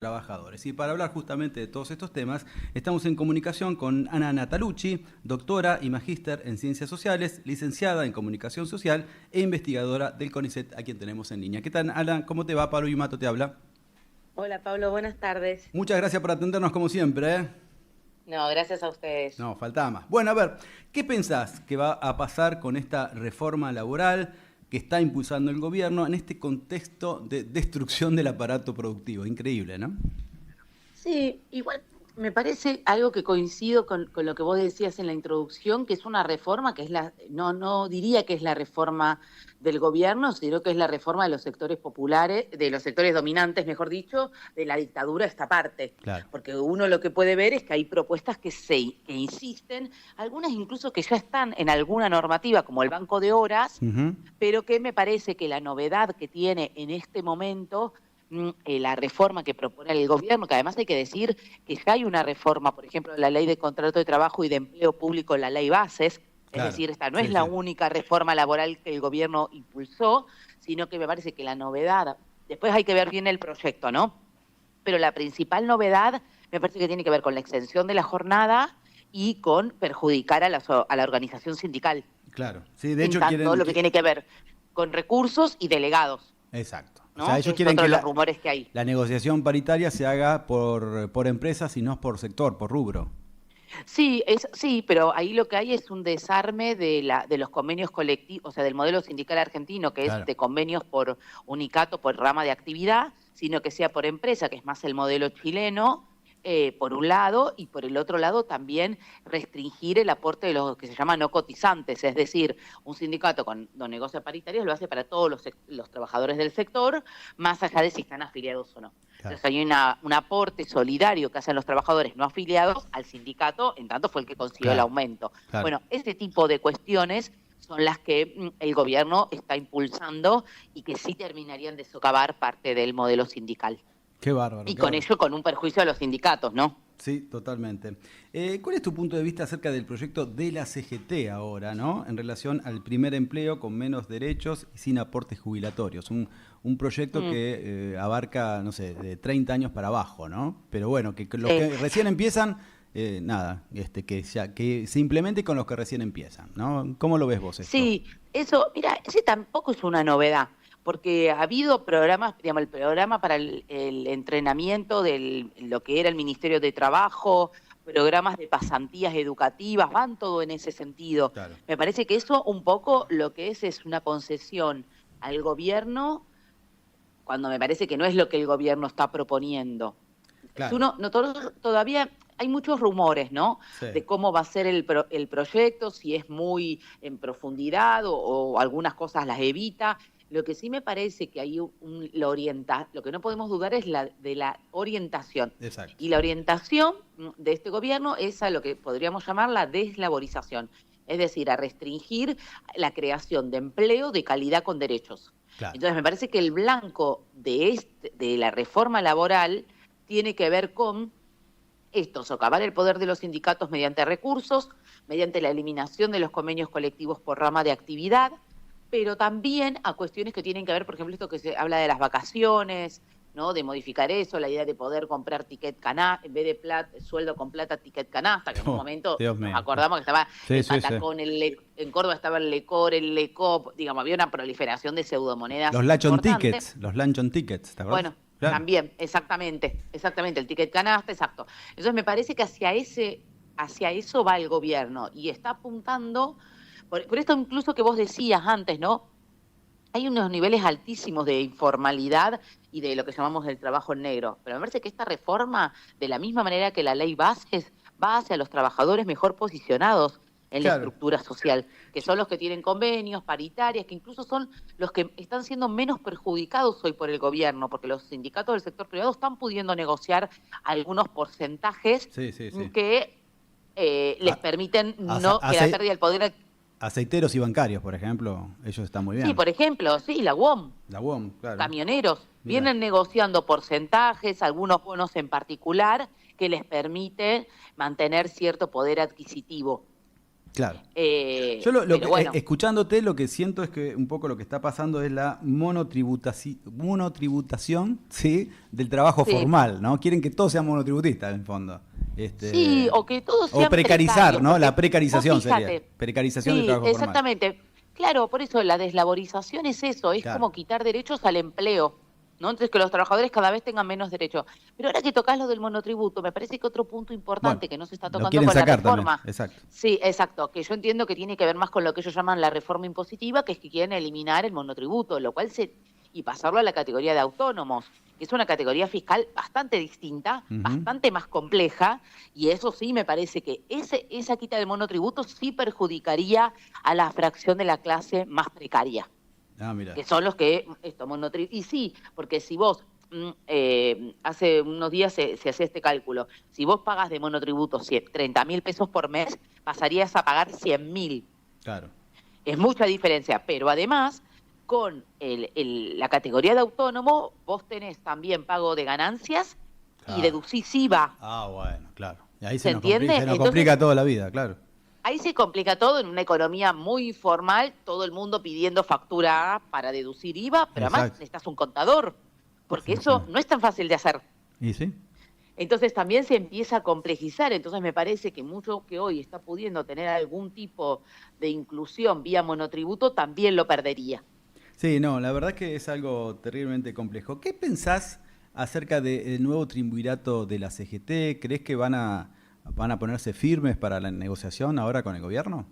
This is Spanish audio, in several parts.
Trabajadores. Y para hablar justamente de todos estos temas, estamos en comunicación con Ana Natalucci, doctora y magíster en Ciencias Sociales, licenciada en Comunicación Social e investigadora del CONICET, a quien tenemos en línea. ¿Qué tal, Ana? ¿Cómo te va? Pablo Yumato te habla. Hola Pablo, buenas tardes. Muchas gracias por atendernos como siempre, ¿eh? No, gracias a ustedes. No, faltaba más. Bueno, a ver, ¿qué pensás que va a pasar con esta reforma laboral que está impulsando el gobierno en este contexto de destrucción del aparato productivo? Increíble, ¿no? Sí, igual me parece algo que coincido con lo que vos decías en la introducción, que es una reforma que es no diría que es la reforma del gobierno, sino que es la reforma de los sectores populares, de los sectores dominantes, mejor dicho, de la dictadura esta parte. Claro. Porque uno lo que puede ver es que hay propuestas que insisten, algunas incluso que ya están en alguna normativa, como el banco de horas, Ujú. pero que me parece que la novedad que tiene en este momento la reforma que propone el gobierno, que además hay que decir que ya hay una reforma, por ejemplo, la ley de contrato de trabajo y de empleo público, la ley Bases, es Claro, decir, esta no es sí, la sí. única reforma laboral que el gobierno impulsó, sino que me parece que la novedad, después hay que ver bien el proyecto, ¿no? Pero la principal novedad me parece que tiene que ver con la extensión de la jornada y con perjudicar a la organización sindical, Claro. Sí, de en hecho tanto quieren lo que que... tiene que ver con recursos y delegados, Exacto. O sea, ¿no? Que ellos es quieren otro que de los rumores que hay. la negociación paritaria se haga por empresas y no por sector, por rubro. Sí, sí, pero ahí lo que hay es un desarme de los convenios colectivos, o sea, del modelo sindical argentino, que es Claro. de convenios por unicato, por rama de actividad, sino que sea por empresa, que es más el modelo chileno, por un lado, y por el otro lado también restringir el aporte de los que se llaman no cotizantes, es decir, un sindicato cuando negocia paritarias lo hace para todos los trabajadores del sector, más allá de si están afiliados o no. Claro. Entonces hay un aporte solidario que hacen los trabajadores no afiliados al sindicato, en tanto fue el que consiguió el Claro. aumento. Claro. Bueno, ese tipo de cuestiones son las que el gobierno está impulsando y que sí terminarían de socavar parte del modelo sindical. Qué bárbaro, Y qué con bárbaro. ello con un perjuicio a los sindicatos, ¿no? Sí, totalmente. ¿Cuál es tu punto de vista acerca del proyecto de la CGT ahora, ¿no? En relación al primer empleo con menos derechos y sin aportes jubilatorios. Un proyecto Mm, que abarca, no sé, de 30 años para abajo, ¿no? Pero bueno, que los sí. que recién empiezan, nada, que se implemente con los que recién empiezan, ¿no? ¿Cómo lo ves vos esto? Sí, eso, mira, ese tampoco es una novedad, porque ha habido programas, digamos, el programa para el entrenamiento de lo que era el Ministerio de Trabajo, programas de pasantías educativas, van todo en ese sentido. Claro, Me parece que eso un poco lo que es una concesión al gobierno, cuando me parece que no es lo que el gobierno está proponiendo. claro, Todavía hay muchos rumores, ¿no? sí, De cómo va a ser el proyecto, si es muy en profundidad o algunas cosas las evita. Lo que sí me parece que hay lo que no podemos dudar es de la orientación. exacto. Y la orientación de este gobierno es a lo que podríamos llamar la deslaborización, es decir, a restringir la creación de empleo de calidad con derechos. Claro. Entonces me parece que el blanco de la reforma laboral tiene que ver con esto, socavar el poder de los sindicatos mediante recursos, mediante la eliminación de los convenios colectivos por rama de actividad, pero también a cuestiones que tienen que ver, por ejemplo, esto que se habla de las vacaciones, ¿no? De modificar eso, la idea de poder comprar ticket canasta, en vez de sueldo con plata, ticket canasta, que en un Oh, momento Dios nos mío. acordamos que estaba Sí, el sí, sí. patacón, en Córdoba estaba el lecor, el lecop, digamos, había una proliferación de pseudomonedas Los importante. luncheon tickets, ¿te acuerdas? Bueno, Claro. también, exactamente, el ticket canasta, exacto. Entonces me parece que hacia eso va el gobierno y está apuntando, por esto incluso que vos decías antes, ¿no? Hay unos niveles altísimos de informalidad y de lo que llamamos el trabajo en negro. Pero me parece que esta reforma, de la misma manera que la ley Bases, va hacia los trabajadores mejor posicionados en la Claro. estructura social, que son los que tienen convenios, paritarias, que incluso son los que están siendo menos perjudicados hoy por el gobierno, porque los sindicatos del sector privado están pudiendo negociar algunos porcentajes Sí, sí, sí. que les A- permiten no que la pérdida del poder. Aceiteros y bancarios, por ejemplo, ellos están muy Sí, bien. por ejemplo, sí, la UOM. La UOM, claro. Camioneros Mira, vienen negociando porcentajes, algunos bonos en particular, que les permite mantener cierto poder adquisitivo. Claro. Pero bueno. Escuchándote, lo que siento es que un poco lo que está pasando es la monotributación, ¿sí? Del trabajo Sí, formal, ¿no? Quieren que todos sean monotributistas, en el fondo. sí, o que todos O sean precarizar, precarios, ¿no? La porque vos precarización sería. fíjate, Precarización del sí, trabajo formal. exactamente. Claro, por eso la deslaborización es eso, es Claro. como quitar derechos al empleo, ¿no? Entonces que los trabajadores cada vez tengan menos derechos. Pero ahora que tocas lo del monotributo, me parece que otro punto Bueno, importante que no se está lo tocando quieren con la sacar también, reforma, exacto. sí, exacto, que yo entiendo que tiene que ver más con lo que ellos llaman la reforma impositiva, que es que quieren eliminar el monotributo, lo cual y pasarlo a la categoría de autónomos, que es una categoría fiscal bastante distinta, Ujú. bastante más compleja, y eso sí me parece que esa quita del monotributo sí perjudicaría a la fracción de la clase más precaria, Ah, mira. que son los que y sí, porque si vos hace unos días se hacía este cálculo, si vos pagas de monotributo 30.000 pesos por mes, pasarías a pagar 100.000. Claro. Es mucha diferencia, pero además con la categoría de autónomo vos tenés también pago de ganancias y Claro. deducís IVA. Ah, bueno, claro. Y ahí ¿Se entiende? se nos Entonces, complica toda la vida, claro. ahí se complica todo en una economía muy informal, todo el mundo pidiendo factura A para deducir IVA, pero además Exacto. necesitas un contador, porque Sí, sí. eso no es tan fácil de hacer. ¿Y sí? Entonces también se empieza a complejizar, entonces me parece que mucho que hoy está pudiendo tener algún tipo de inclusión vía monotributo también lo perdería. Sí, no, la verdad que es algo terriblemente complejo. ¿Qué pensás acerca del nuevo triunvirato de la CGT? ¿Crees que van a ponerse firmes para la negociación ahora con el gobierno?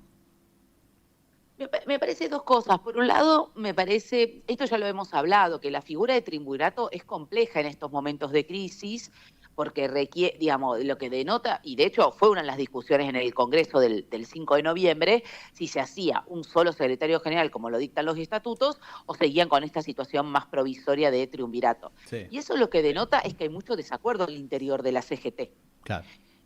Me parece dos cosas. Por un lado, me parece, esto ya lo hemos hablado, que la figura de triunvirato es compleja en estos momentos de crisis, porque requiere, digamos, lo que denota, y de hecho fue una de las discusiones en el Congreso del 5 de noviembre, si se hacía un solo secretario general, como lo dictan los estatutos, o seguían con esta situación más provisoria de triunvirato. Sí, Y eso lo que denota es que hay mucho desacuerdo al interior de la CGT. claro.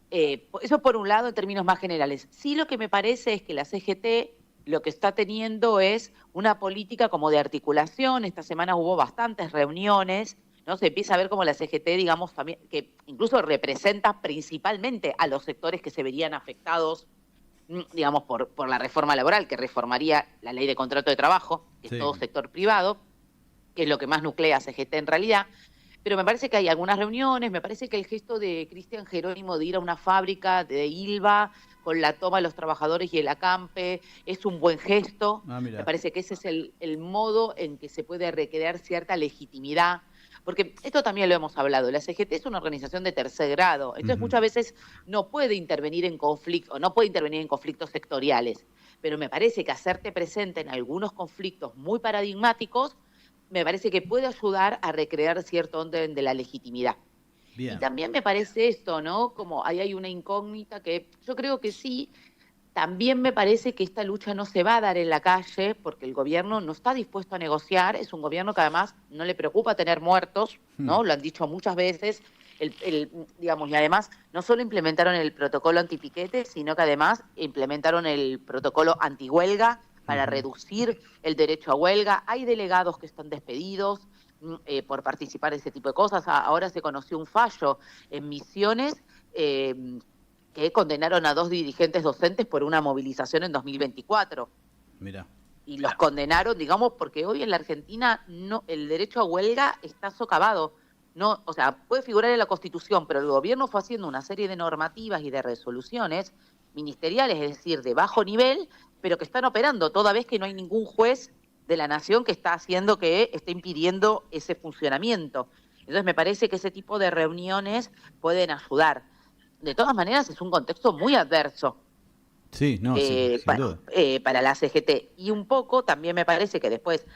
Eso por un lado, en términos más generales. Sí, lo que me parece es que la CGT lo que está teniendo es una política como de articulación. Esta semana hubo bastantes reuniones, ¿no? Se empieza a ver como la CGT, digamos, también, que incluso representa principalmente a los sectores que se verían afectados, digamos, por la reforma laboral, que reformaría la ley de contrato de trabajo, que es Sí. todo sector privado, que es lo que más nuclea a CGT en realidad. Pero me parece que hay algunas reuniones, me parece que el gesto de Cristian Jerónimo de ir a una fábrica de Ilva con la toma de los trabajadores y el acampe es un buen gesto. Ah, Me mira. parece que ese es el modo en que se puede recrear cierta legitimidad. Porque esto también lo hemos hablado, la CGT es una organización de tercer grado, entonces Ujú. muchas veces no puede intervenir en conflictos, no puede intervenir en conflictos sectoriales, pero me parece que hacerte presente en algunos conflictos muy paradigmáticos me parece que puede ayudar a recrear cierto orden de la legitimidad. Y Bien. también me parece esto, ¿no? Como ahí hay una incógnita que yo creo que sí, también me parece que esta lucha no se va a dar en la calle porque el gobierno no está dispuesto a negociar, es un gobierno que además no le preocupa tener muertos, Hmm. ¿no? Lo han dicho muchas veces, digamos, y además no solo implementaron el protocolo antipiquete, sino que además implementaron el protocolo antihuelga para Ujú. reducir el derecho a huelga. Hay delegados que están despedidos por participar de ese tipo de cosas. Ahora se conoció un fallo en Misiones que condenaron a 2 dirigentes docentes por una movilización en 2024. Mira. Y los condenaron, digamos, porque hoy en la Argentina no, el derecho a huelga está socavado. No, o sea, puede figurar en la Constitución, pero el gobierno fue haciendo una serie de normativas y de resoluciones ministeriales, es decir, de bajo nivel, pero que están operando, toda vez que no hay ningún juez de la nación que está haciendo que esté impidiendo ese funcionamiento. Entonces me parece que ese tipo de reuniones pueden ayudar. De todas maneras, es un contexto muy adverso Sí, no, sí, sin duda. para la CGT. Y un poco también me parece que después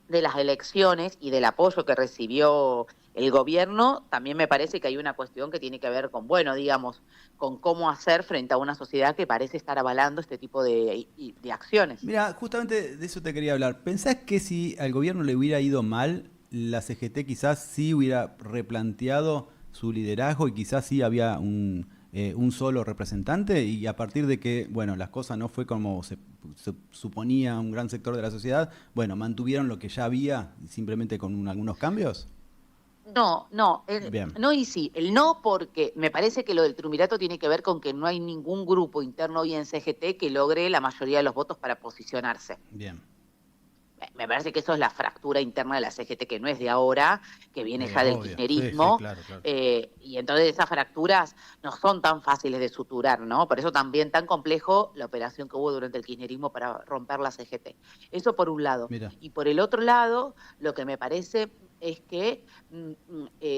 de las elecciones y del apoyo que recibió el gobierno, también me parece que hay una cuestión que tiene que ver con, bueno, digamos, con cómo hacer frente a una sociedad que parece estar avalando este tipo de acciones. Mira, justamente de eso te quería hablar. ¿Pensás que si al gobierno le hubiera ido mal, la CGT quizás sí hubiera replanteado su liderazgo y quizás sí había un solo representante y a partir de que, bueno, las cosas no fue como se suponía un gran sector de la sociedad, bueno, mantuvieron lo que ya había simplemente con algunos cambios? Bien, no y sí, el no porque me parece que lo del triunvirato tiene que ver con que no hay ningún grupo interno hoy en CGT que logre la mayoría de los votos para posicionarse. bien. Me parece que eso es la fractura interna de la CGT, que no es de ahora, que viene ya del Obvio, sí, sí, kirchnerismo, claro, claro. y entonces esas fracturas no son tan fáciles de suturar, ¿no? Por eso también tan complejo la operación que hubo durante el kirchnerismo para romper la CGT. Eso por un lado. Mira, Y por el otro lado, lo que me parece es que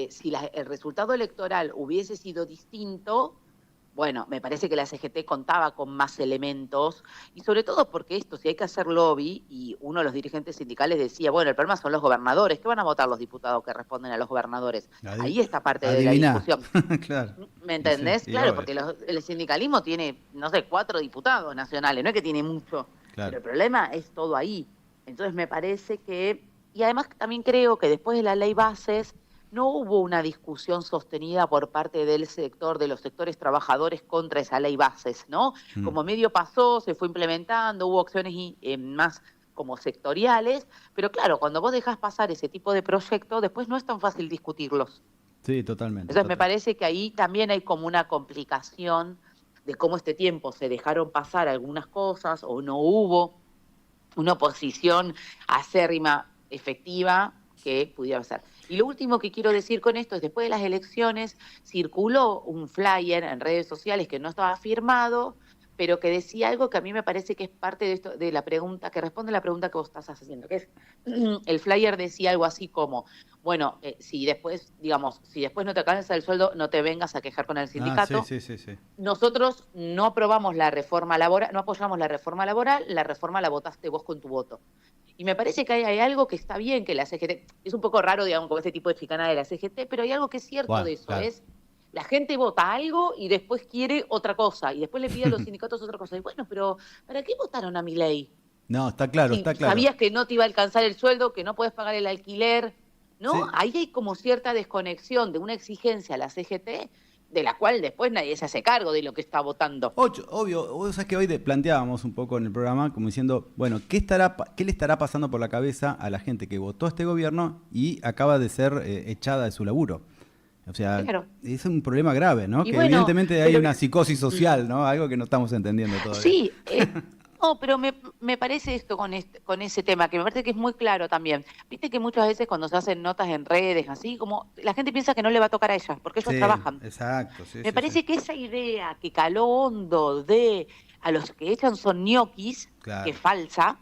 si el resultado electoral hubiese sido distinto, bueno, me parece que la CGT contaba con más elementos y sobre todo porque esto, si hay que hacer lobby, y uno de los dirigentes sindicales decía, bueno, el problema son los gobernadores, ¿qué van a votar los diputados que responden a los gobernadores? Ahí está parte de la adiviná. discusión. Claro. ¿Me Y sí, entendés? y Claro, obvio, porque el sindicalismo tiene, no sé, 4 diputados nacionales, no es que tiene mucho, claro. pero el problema es todo ahí. Entonces me parece que, y además también creo que después de la ley bases, no hubo una discusión sostenida por parte del sector, de los sectores trabajadores contra esa ley bases, ¿no? Mm. Como medio pasó, se fue implementando, hubo acciones más como sectoriales, pero claro, cuando vos dejás pasar ese tipo de proyectos, después no es tan fácil discutirlos. Sí, totalmente, Entonces me total. parece que ahí también hay como una complicación de cómo este tiempo se dejaron pasar algunas cosas o no hubo una oposición acérrima, efectiva, que pudiera ser. Y lo último que quiero decir con esto es, después de las elecciones, circuló un flyer en redes sociales que no estaba firmado, pero que decía algo que a mí me parece que es parte de esto, de la pregunta, que responde a la pregunta que vos estás haciendo, que es, el flyer decía algo así como, bueno, si después, digamos, si después no te alcanza el sueldo, no te vengas a quejar con el Ah, sí, sindicato. sí, sí, sí. Nosotros no aprobamos la reforma laboral, no apoyamos la reforma la votaste vos con tu voto. Y me parece que hay algo que está bien que la CGT, es un poco raro, digamos, con este tipo de chicana de la CGT, pero hay algo que es cierto Bueno, de eso, claro. es la gente vota algo y después quiere otra cosa, y después le pide a los sindicatos otra cosa. Y bueno, pero ¿para qué votaron a mi ley? No, está claro, Si está claro. sabías que no te iba a alcanzar el sueldo, que no podés pagar el alquiler, ¿no? Sí. Ahí hay como cierta desconexión de una exigencia a la CGT, de la cual después nadie se hace cargo de lo que está votando. Obvio, vos sabés que hoy planteábamos un poco en el programa como diciendo, bueno, ¿qué le estará pasando por la cabeza a la gente que votó a este gobierno y acaba de ser echada de su laburo? O sea, Claro. es un problema grave, ¿no? Y Que bueno, evidentemente hay pero una psicosis social, ¿no? Algo que no estamos entendiendo todavía. sí, no, pero me parece esto con ese tema, que me parece que es muy claro también. Viste que muchas veces cuando se hacen notas en redes, así, como la gente piensa que no le va a tocar a ellas, porque ellos Sí, trabajan. exacto, sí, Me sí, sí. parece que esa idea que caló hondo de a los que echan son ñoquis, que es Claro, falsa,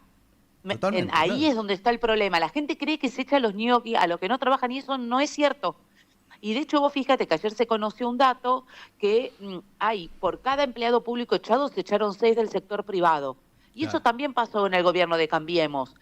totalmente, ahí claro. es donde está el problema. La gente cree que se echa a los ñoquis, a los que no trabajan, y eso no es cierto. Y de hecho vos fíjate que ayer se conoció un dato que hay, por cada empleado público echado, se echaron 6 del sector privado. Y eso Claro, también pasó en el gobierno de Cambiemos.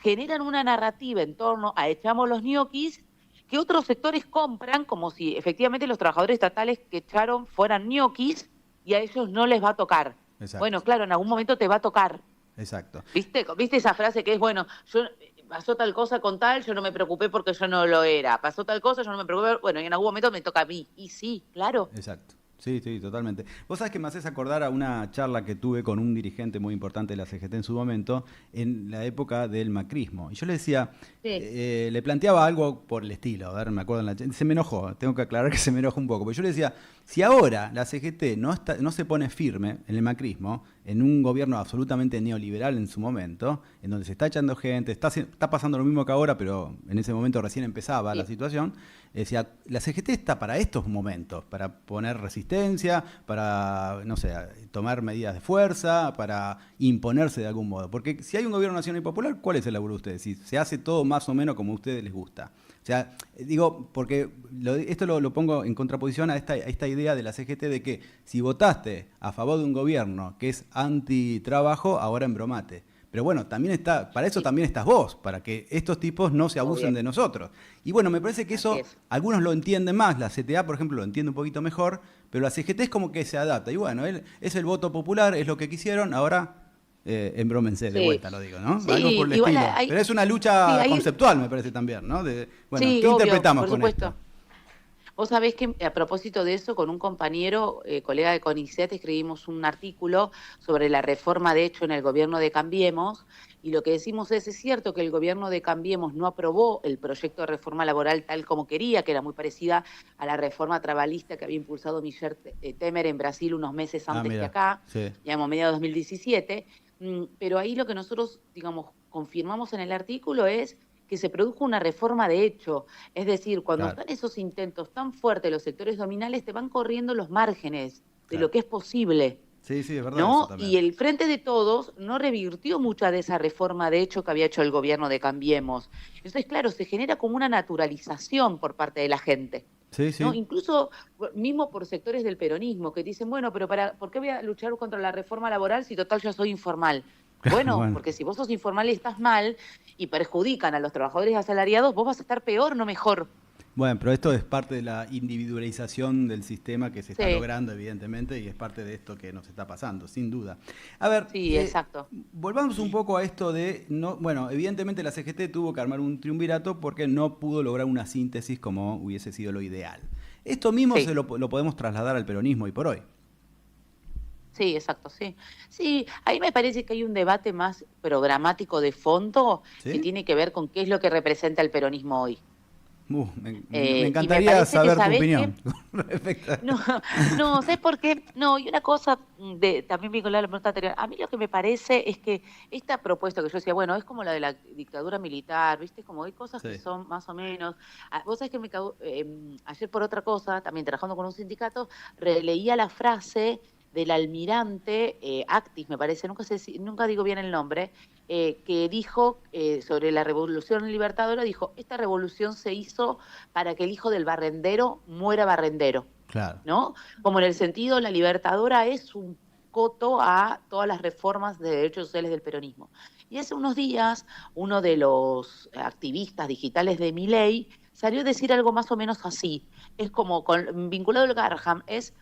Generan una narrativa en torno a echamos los ñoquis que otros sectores compran como si efectivamente los trabajadores estatales que echaron fueran ñoquis y a ellos no les va a tocar. Bueno, exacto, claro, en algún momento te va a tocar. exacto. ¿Viste esa frase que es, bueno, yo pasó tal cosa con tal, yo no me preocupé porque yo no lo era. Pasó tal cosa, yo no me preocupé, bueno, y en algún momento me toca a mí. Y sí, claro. Exacto. Sí, sí, totalmente. Vos sabés que me haces acordar a una charla que tuve con un dirigente muy importante de la CGT en su momento, en la época del macrismo. Y yo le decía, Sí, le planteaba algo por el estilo, a ver, me acuerdo se me enojó, tengo que aclarar que se me enojó un poco, porque yo le decía, si ahora la CGT no se pone firme en el macrismo, en un gobierno absolutamente neoliberal en su momento, en donde se está echando gente, está pasando lo mismo que ahora, pero en ese momento recién empezaba la sí. situación, decía, la CGT está para estos momentos, para poner resistencia, para, no sé, tomar medidas de fuerza, para imponerse de algún modo. Porque si hay un gobierno nacional y popular, ¿cuál es el laburo de ustedes? Si se hace todo más o menos como a ustedes les gusta. O sea, digo, porque esto lo pongo en contraposición a esta idea de la CGT de que si votaste a favor de un gobierno que es antitrabajo, ahora embromate. Pero bueno, para eso Sí, también estás vos, para que estos tipos no se abusen obvio, de nosotros. Y bueno, me parece que así eso es. algunos lo entienden más, la CTA, por ejemplo, lo entiende un poquito mejor, pero la CGT es como que se adapta. Y bueno, es el voto popular, es lo que quisieron, ahora embrómense, de Sí, vuelta lo digo, ¿no? Algo por sí, el igual estilo. Pero es una sí, lucha conceptual, me parece también, ¿no? Bueno, sí, ¿qué obvio, interpretamos por con esto? supuesto. Vos sabés que a propósito de eso, con un compañero, colega de CONICET, escribimos un artículo sobre la reforma de hecho en el gobierno de Cambiemos, y lo que decimos es cierto que el gobierno de Cambiemos no aprobó el proyecto de reforma laboral tal como quería, que era muy parecida a la reforma trabalista que había impulsado Michel Temer en Brasil unos meses Ah, antes que mira, acá, sí, digamos, mediados de 2017, pero ahí lo que nosotros, digamos, confirmamos en el artículo es que se produjo una reforma de hecho. Es decir, cuando claro, están esos intentos tan fuertes, los sectores dominales te van corriendo los márgenes de claro. lo que es posible, Sí, sí, es verdad eso ¿no? también. Y el Frente de Todos no revirtió mucha de esa reforma de hecho que había hecho el gobierno de Cambiemos. Entonces, claro, se genera como una naturalización por parte de la gente. Sí, ¿No? sí. Incluso mismo por sectores del peronismo que dicen, bueno, pero ¿por qué voy a luchar contra la reforma laboral si total yo soy informal? Claro, Bueno, bueno. porque si vos sos informal y estás mal y perjudican a los trabajadores asalariados, vos vas a estar peor, no mejor. Bueno, pero esto es parte de la individualización del sistema que se está Sí, logrando, evidentemente, y es parte de esto que nos está pasando, sin duda. A ver, sí, exacto. volvamos un poco a esto de, no, bueno, evidentemente la CGT tuvo que armar un triunvirato porque no pudo lograr una síntesis como hubiese sido lo ideal. Esto mismo Sí, lo podemos trasladar al peronismo y por hoy. sí, exacto, sí. Sí, ahí me parece que hay un debate más programático de fondo que ¿Sí? tiene que ver con qué es lo que representa el peronismo hoy. Me Y me encantaría parece que, saber tu ¿sabés opinión qué? con respecto a No, esto. no, ¿sabes por qué? No, y una cosa también vinculada a la pregunta anterior, a mí lo que me parece es que esta propuesta que yo decía, bueno, es como la de la dictadura militar, ¿viste? Como hay cosas que Sí, son más o menos. Vos sabés que ayer por otra cosa, también trabajando con un sindicato, releía la frase del almirante Actis, me parece, nunca digo bien el nombre, que dijo sobre la revolución libertadora, dijo, esta revolución se hizo para que el hijo del barrendero muera barrendero. claro. ¿No? Como en el sentido, la libertadora es un coto a todas las reformas de derechos sociales del peronismo. Y hace unos días, uno de los activistas digitales de Milei salió a decir algo más o menos así. Es como, vinculado al Garham, es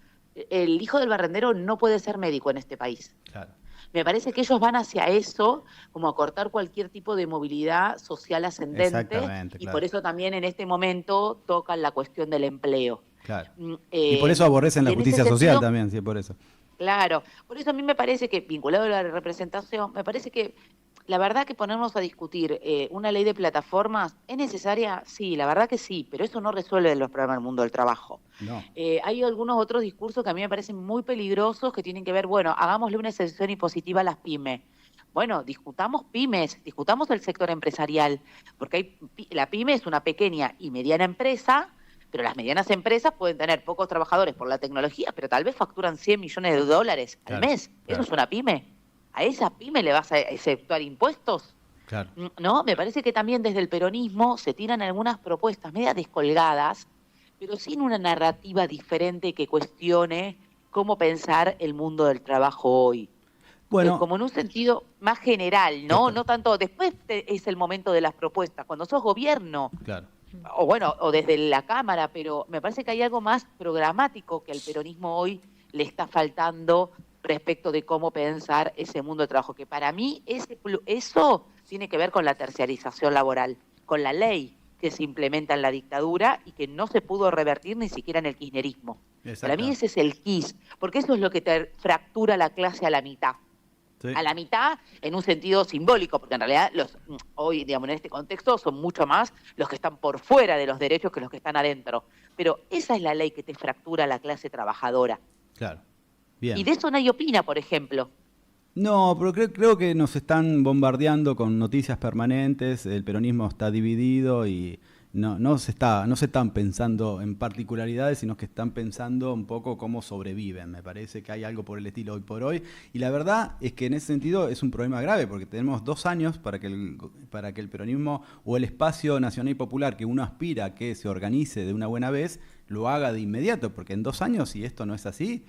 el hijo del barrendero no puede ser médico en este país. Claro, Me parece que ellos van hacia eso, como a cortar cualquier tipo de movilidad social ascendente, exactamente, y por claro, eso también en este momento tocan la cuestión del empleo. claro. Y por eso aborrecen la Y en ese justicia social sentido, también, sí, por eso. claro, por eso a mí me parece que, vinculado a la representación, me parece que la verdad que ponernos a discutir una ley de plataformas es necesaria, sí, la verdad que sí, pero eso no resuelve los problemas del mundo del trabajo. No, Hay algunos otros discursos que a mí me parecen muy peligrosos que tienen que ver, bueno, hagámosle una excepción impositiva a las pymes. Bueno, discutamos pymes, discutamos el sector empresarial, porque la pyme es una pequeña y mediana empresa, pero las medianas empresas pueden tener pocos trabajadores por la tecnología, pero tal vez facturan 100 millones de dólares al claro, mes. ¿Eso claro, es una pyme? ¿A esa pyme le vas a exceptuar impuestos? claro. ¿No? Me parece que también desde el peronismo se tiran algunas propuestas medias descolgadas, pero sin una narrativa diferente que cuestione cómo pensar el mundo del trabajo hoy. Bueno, Como en un sentido más general, ¿no? total, No tanto, después es el momento de las propuestas, cuando sos gobierno, claro. o bueno, o desde la Cámara, pero me parece que hay algo más programático que al peronismo hoy le está faltando respecto de cómo pensar ese mundo de trabajo, que para mí eso tiene que ver con la terciarización laboral, con la ley que se implementa en la dictadura y que no se pudo revertir ni siquiera en el kirchnerismo. Para mí Exacto. ese es el quis, porque eso es lo que te fractura la clase Sí, a la mitad en un sentido simbólico, porque en realidad hoy, digamos, en este contexto son mucho más los que están por fuera de los derechos que los que están adentro. Pero esa es la ley que te fractura la clase trabajadora. claro. Y Bien. de eso nadie opina, por ejemplo. No, pero creo que nos están bombardeando con noticias permanentes, el peronismo está dividido y no se están pensando en particularidades, sino que están pensando un poco cómo sobreviven. Me parece que hay algo por el estilo hoy por hoy. Y la verdad es que en ese sentido es un problema grave, porque tenemos 2 años para que el peronismo o el espacio nacional y popular que uno aspira a que se organice de una buena vez, lo haga de inmediato, porque en 2 años, si esto no es así,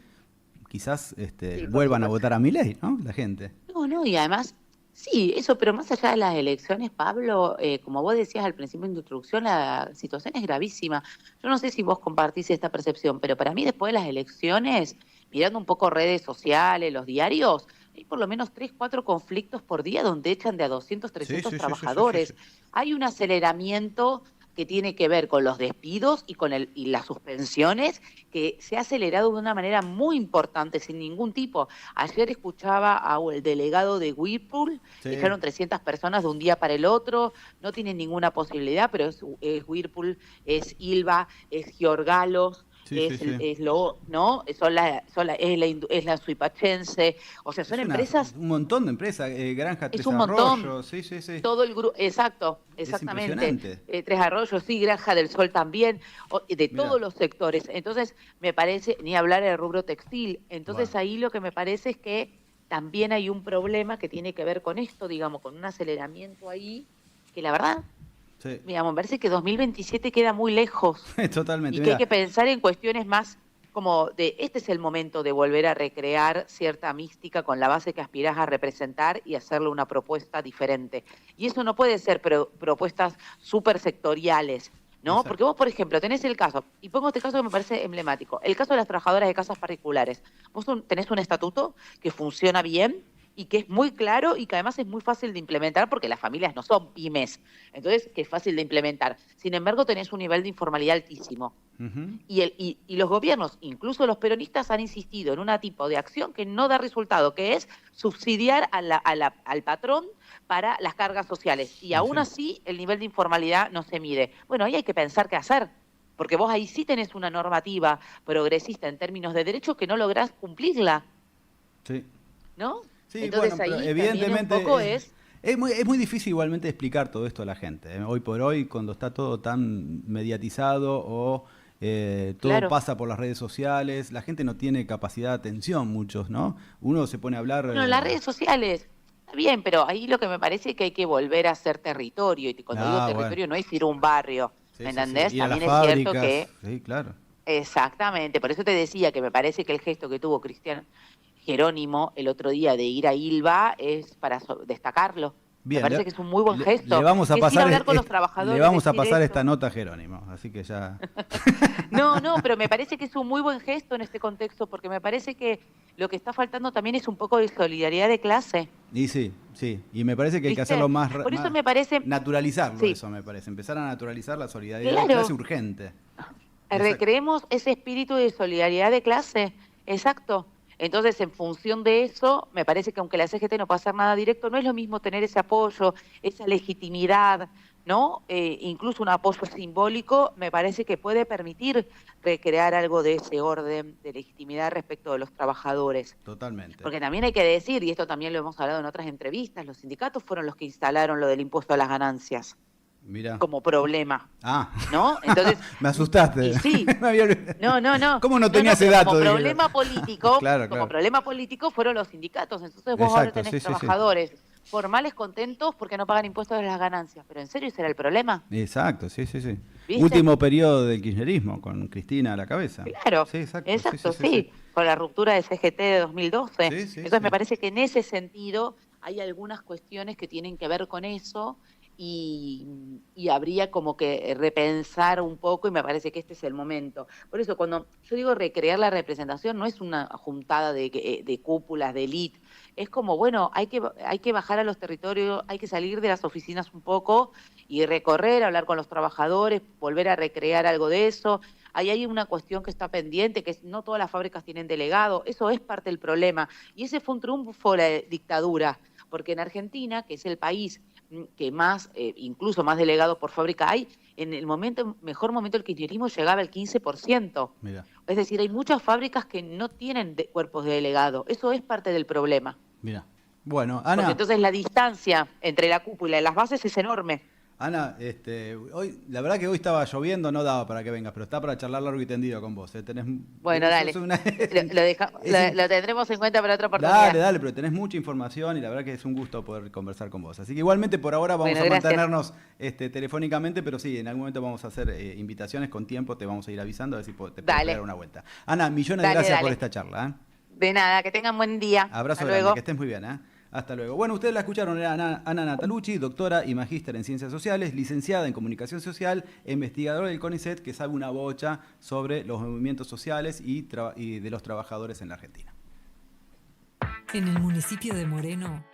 quizás Sí, por vuelvan a supuesto. votar a Milei, ¿no? La gente. No, no, y además, sí, eso, pero más allá de las elecciones, Pablo, como vos decías al principio de tu introducción, la situación es gravísima. Yo no sé si vos compartís esta percepción, pero para mí después de las elecciones, mirando un poco redes sociales, los diarios, hay por lo menos 3, 4 conflictos por día donde echan de a 200, Sí, 300 sí, sí, sí, sí, sí, sí. trabajadores. Hay un aceleramiento que tiene que ver con los despidos y y las suspensiones, que se ha acelerado de una manera muy importante, sin ningún tipo. Ayer escuchaba al delegado de Whirlpool, echaron 300 personas de un día para el otro, no tienen ninguna posibilidad, pero es Whirlpool, es Ilva, es Giorgalos, es lo, ¿no? Es la Suipachense, o sea, son empresas. Un montón de empresas, Granja Es Tres un Arroyos, montón. sí. Todo el grupo, exactamente. Tres Arroyos, sí, Granja del Sol también, de todos los sectores. Entonces, me parece, ni hablar del rubro textil. Entonces, ahí lo que me parece es que también hay un problema que tiene que ver con esto, digamos, con un aceleramiento ahí, que la verdad, digamos, me parece que 2027 queda muy lejos. Totalmente. Y que hay que pensar en cuestiones más como este es el momento de volver a recrear cierta mística con la base que aspirás a representar y hacerle una propuesta diferente. Y eso no puede ser propuestas súper sectoriales, ¿no? Exacto. Porque vos, por ejemplo, tenés el caso, y pongo este caso que me parece emblemático, el caso de las trabajadoras de casas particulares. Vos tenés un estatuto que funciona bien y que es muy claro y que además es muy fácil de implementar porque las familias no son pymes, entonces que es fácil de implementar. Sin embargo, tenés un nivel de informalidad altísimo. Y los gobiernos, incluso los peronistas, han insistido en un tipo de acción que no da resultado, que es subsidiar al patrón para las cargas sociales. Y aún así, el nivel de informalidad no se mide. Bueno, ahí hay que pensar qué hacer, porque vos ahí sí tenés una normativa progresista en términos de derechos que no lográs cumplirla. Sí. ¿No? Sí, entonces bueno, ahí evidentemente un poco es muy difícil igualmente explicar todo esto a la gente. Hoy por hoy, cuando está todo tan mediatizado o todo pasa por las redes sociales, la gente no tiene capacidad de atención, muchos, ¿no? Uno se pone a hablar... Bueno, las redes sociales, está bien, pero ahí lo que me parece es que hay que volver a ser territorio. Y cuando digo territorio no es ir a un barrio, ¿me entendés? Ir a también las es fábricas, cierto que... Sí, claro. Exactamente, por eso te decía que me parece que el gesto que tuvo Cristian Jerónimo el otro día de ir a Ilva es para destacarlo. Bien, me parece que es un muy buen gesto. Le vamos a pasar, ir a hablar con los trabajadores, le vamos a pasar esta nota a Jerónimo, así que ya... No, pero me parece que es un muy buen gesto en este contexto, porque me parece que lo que está faltando también es un poco de solidaridad de clase. Y sí, y me parece que hay que hacerlo más... Por eso me parece... Naturalizarlo, eso me parece, empezar a naturalizar la solidaridad de clase urgente. Recreemos ese espíritu de solidaridad de clase, exacto. Entonces, en función de eso, me parece que aunque la CGT no pueda hacer nada directo, no es lo mismo tener ese apoyo, esa legitimidad, ¿no? Incluso un apoyo simbólico, me parece que puede permitir recrear algo de ese orden de legitimidad respecto de los trabajadores. Totalmente. Porque también hay que decir, y esto también lo hemos hablado en otras entrevistas, los sindicatos fueron los que instalaron lo del impuesto a las ganancias. Mirá. Como problema. ¿No? Entonces, me asustaste. Y sí. No. ¿Cómo no tenía ese dato? Como problema político, claro. Como problema político fueron los sindicatos. Entonces vos ahora tenés trabajadores formales contentos porque no pagan impuestos de las ganancias. ¿Pero en serio ese era el problema? Exacto, sí. Último periodo del kirchnerismo, con Cristina a la cabeza. Claro, sí. Con la ruptura de CGT de 2012. Entonces me parece que en ese sentido hay algunas cuestiones que tienen que ver con eso. Y habría como que repensar un poco, y me parece que este es el momento. Por eso, cuando yo digo recrear la representación, no es una juntada de cúpulas, de élite, es como, bueno, hay que bajar a los territorios, hay que salir de las oficinas un poco y recorrer, hablar con los trabajadores, volver a recrear algo de eso. Ahí hay una cuestión que está pendiente, que es no todas las fábricas tienen delegado, eso es parte del problema. Y ese fue un triunfo de la dictadura, porque en Argentina, que es el país que más, incluso más delegados por fábrica hay, en el mejor momento del kirchnerismo llegaba al 15%. Mira. Es decir, hay muchas fábricas que no tienen cuerpos de delegado. Eso es parte del problema. Mira. Bueno, Ana. Porque entonces la distancia entre la cúpula y las bases es enorme. Ana, hoy, la verdad que hoy estaba lloviendo, no daba para que vengas, pero está para charlar largo y tendido con vos. Bueno, dale. Lo tendremos en cuenta para otra oportunidad. Dale, pero tenés mucha información y la verdad que es un gusto poder conversar con vos. Así que igualmente por ahora vamos a mantenernos telefónicamente, pero sí, en algún momento vamos a hacer invitaciones con tiempo, te vamos a ir avisando a ver si te podemos dar una vuelta. Ana, millones de gracias por esta charla. De nada, que tengan buen día. Abrazo grande, que estés muy bien. Hasta luego. Bueno, ustedes la escucharon, era Ana Natalucci, doctora y magíster en Ciencias Sociales, licenciada en Comunicación Social, investigadora del CONICET, que sabe una bocha sobre los movimientos sociales y de los trabajadores en la Argentina. En el municipio de Moreno